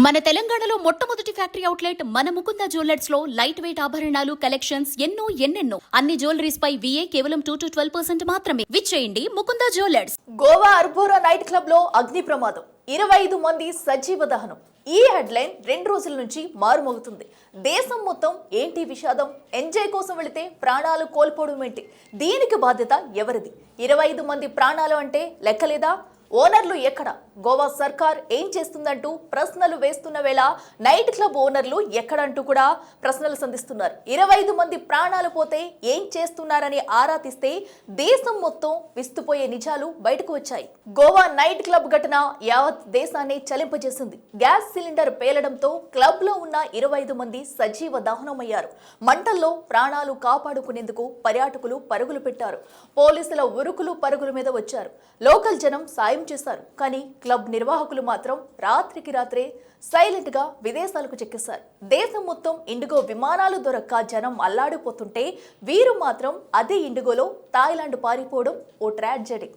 మన తెలంగాణలో మొట్టమొదటి ఫ్యాక్టరీ అవుట్లెట్ మన ముకుంద జ్యువెలర్స్ లో లైట్ వెయిట్ ఆభరణాలు కలెక్షన్స్ ఎన్నెన్నో అన్ని జ్యువెలరీస్ పై VA కేవలం 2 to 12% మాత్రమే. విచ్చేయండి Mukunda jewellers. Goa Arpora night club లో అగ్ని ప్రమాదం, 25 మంది సజీవ దహనం. ఈ హెడ్లైన్ 2 రోజుల నుంచి మారుమోగుతుంది. దేశం మొత్తం ఏంటి విషాదం? ఎంజాయ్ కోసం వెళితే ప్రాణాలు కోల్పోవడం ఏంటి? దీనికి బాధ్యత ఎవరిది? 25 మంది ప్రాణాలు అంటే లెక్కలేదా? ఓనర్లు ఎక్కడ? గోవా సర్కార్ ఏం చేస్తుందంటూ ప్రశ్నలు వేస్తున్న వేళ నైట్ క్లబ్ ఓనర్లు ఎక్కడంటూ కూడా ప్రశ్నలు సంధిస్తున్నారు. 25 మంది ప్రాణాలు పోతే ఏం చేస్తున్నారని ఆరా తీస్తే దేశం మొత్తం విస్తుపోయే నిజాలు బయటకు వచ్చాయి. గోవా నైట్ క్లబ్ ఘటన యావత్ దేశాన్ని చలింపజేసింది. గ్యాస్ సిలిండర్ పేలడంతో క్లబ్ లో ఉన్న 25 మంది సజీవ దహనమయ్యారు. మంటల్లో ప్రాణాలు కాపాడుకునేందుకు పర్యాటకులు పరుగులు పెట్టారు. పోలీసుల ఉరుకులు పరుగుల మీద వచ్చారు. లోకల్ జనం సాయం చేశారు. కానీ క్లబ్ నిర్వాహకులు మాత్రం రాత్రికి రాత్రే సైలెంట్ గా విదేశాలకు చెక్కేశారు. దేశం మొత్తం ఇండిగో విమానాలు దొరక్క జనం అల్లాడిపోతుంటే వీరు మాత్రం అదే ఇండిగోలో థాయిలాండ్ పారిపోవడం ఓ ట్రాజెడీ.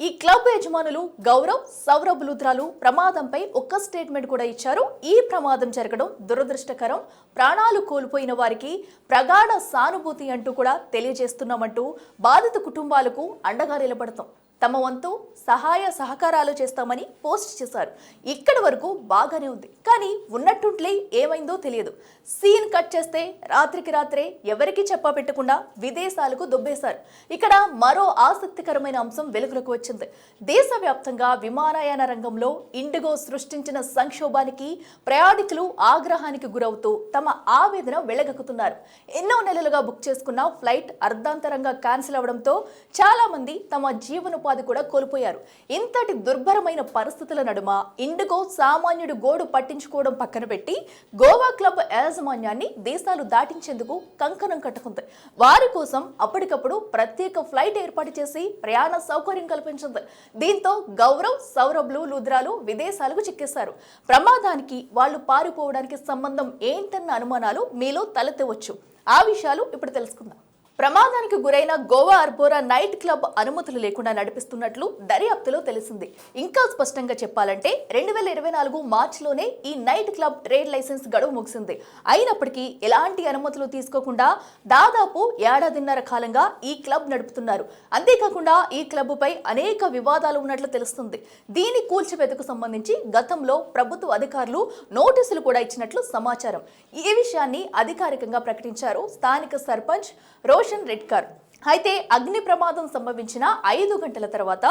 ఈ క్లబ్ యజమానులు గౌరవ్, సౌరభ్ లూథ్రాలు ప్రమాదంపై ఒక్క స్టేట్మెంట్ కూడా ఇచ్చారు. ఈ ప్రమాదం జరగడం దురదృష్టకరం, ప్రాణాలు కోల్పోయిన వారికి ప్రగాఢ సానుభూతి అంటూ కూడా తెలియజేస్తున్నామంటూ బాధిత కుటుంబాలకు అండగా నిలబడతాం, తమ వంతు సహాయ సహకారాలు చేస్తామని పోస్ట్ చేశారు. ఇక్కడి వరకు బాగానే ఉంది. కానీ ఉన్నట్టుంట్లే ఏమైందో తెలియదు. సీన్ కట్ చేస్తే రాత్రికి రాత్రే ఎవరికి చెప్పపెట్టకుండా విదేశాలకు దొబ్బేశారు. ఇక్కడ మరో ఆసక్తికరమైన అంశం వెలుగులోకి వచ్చింది. దేశవ్యాప్తంగా విమానయాన రంగంలో ఇండిగో సృష్టించిన సంక్షోభానికి ప్రయాణికులు ఆగ్రహానికి గురవుతూ తమ ఆవేదన వెళ్లగక్కుతున్నారు. ఎన్నో నెలలుగా బుక్ చేసుకున్న ఫ్లైట్ అర్ధాంతరంగా క్యాన్సిల్ అవడంతో చాలా మంది తమ జీవనోపాధి కూడా కోల్పోయారు. ఇంతటి దుర్భరమైన పరిస్థితుల నడుమ ఇండిగో సామాన్యుడు గోడు పట్టించుకోవడం పక్కన పెట్టి గోవా క్లబ్ యాజమాన్యాన్ని దేశాలు దాటించేందుకు కంకణం కట్టుకుంది. వారి కోసం అప్పటికప్పుడు ప్రత్యేక ఫ్లైట్ ఏర్పాటు చేసి ప్రయాణ సౌకర్యం కల్పించింది. దీంతో గౌరవ్, సౌరభ్లు లూథ్రాలు విదేశాలకు చిక్కేశారు. ప్రమాదానికి వాళ్ళు పారిపోవడానికి సంబంధం ఏంటన్న అనుమానాలు మీలో తలెత్తవచ్చు. ఆ విషయాలు ఇప్పుడు తెలుసుకుందాం. ప్రమాదానికి గురైన గోవా అర్బోరా నైట్ క్లబ్ అనుమతులు లేకుండా నడిపిస్తున్నట్లు దర్యాప్తులో తెలిసింది. ఇంకా స్పష్టంగా చెప్పాలంటే 2024 మార్చిలోనే ఈ నైట్ క్లబ్ ట్రేడ్ లైసెన్స్ గడువు ముగిసింది. అయినప్పటికీ ఎలాంటి అనుమతులు తీసుకోకుండా దాదాపు ఏడాదిన్నర కాలంగా ఈ క్లబ్ నడుపుతున్నారు. అంతేకాకుండా ఈ క్లబ్ పై అనేక వివాదాలు ఉన్నట్లు తెలుస్తుంది. దీని కూల్చివేతకు సంబంధించి గతంలో ప్రభుత్వ అధికారులు నోటీసులు కూడా ఇచ్చినట్లు సమాచారం. ఈ విషయాన్ని అధికారికంగా ప్రకటించారు స్థానిక సర్పంచ్ రోషన్ రెడ్కర్. అయితే అగ్ని ప్రమాదం సంభవించిన 5 గంటల తర్వాత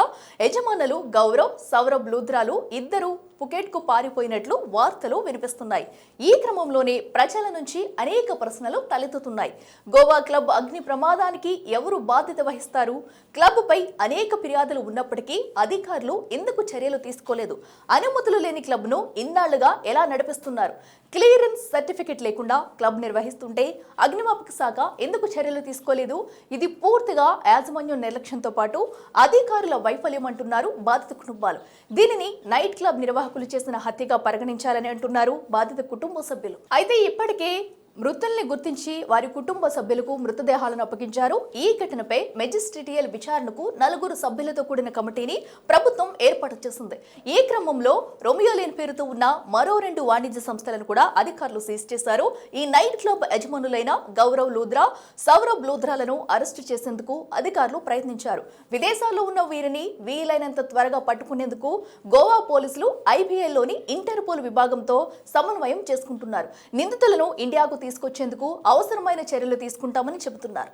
యజమానులు గౌరవ్, సౌరభ్ లూథ్రాలు ఇద్దరు పుకెట్ కు పారిపోయినట్లు వార్తలు వినిపిస్తున్నాయి. ఈ క్రమంలోనే ప్రజల నుంచి అనేక ప్రశ్నలు తలెత్తుతున్నాయి. గోవా క్లబ్ అగ్ని ప్రమాదానికి ఎవరు బాధ్యత వహిస్తారు? క్లబ్ పై అనేక ఫిర్యాదులు ఉన్నప్పటికీ అధికారులు ఎందుకు చర్యలు తీసుకోలేదు? అనుమతులు లేని క్లబ్ ను ఇన్నాళ్లుగా ఎలా నడిపిస్తున్నారు? క్లియరెన్స్ సర్టిఫికెట్ లేకుండా క్లబ్ నిర్వహిస్తుంటే అగ్నిమాపక శాఖ ఎందుకు చర్యలు తీసుకోలేదు? ఇది పూర్తిగా యాజమాన్యం నిర్లక్ష్యంతో పాటు అధికారుల వైఫల్యం అంటున్నారు బాధిత కుటుంబాలు. దీనిని నైట్ క్లబ్ నిర్వాహకులు చేసిన హత్యగా పరిగణించాలని అంటున్నారు బాధిత కుటుంబ సభ్యులు. అయితే ఇప్పటికే మృతుల్ని గుర్తించి వారి కుటుంబ సభ్యులకు మృతదేహాలను అప్పగించారు. ఈ ఘటనపై మెజిస్ట్రేటియల్ విచారణకు 4 సభ్యులతో కూడిన కమిటీని ప్రభుత్వం ఏర్పాటు చేసింది. ఈ క్రమంలో రోమియోలేన్ పేరుతో ఉన్న మరో 2 వాణిజ్య సంస్థలను కూడా అధికారులు సీజ్ చేశారు. ఈ నైట్ క్లబ్ యజమానులైన గౌరవ్ లూథ్రా, సౌరభ్ లూథ్రాలను అరెస్టు చేసేందుకు అధికారులు ప్రయత్నించారు. విదేశాల్లో ఉన్న వీరిని వీలైనంత త్వరగా పట్టుకునేందుకు గోవా పోలీసులు IBIలోని ఇంటర్పోల్ విభాగంతో సమన్వయం చేసుకుంటున్నారు. నిందితులను ఇండియాకు తీసుకొచ్చేందుకు అవసరమైన చర్యలు తీసుకుంటామని చెబుతున్నారు.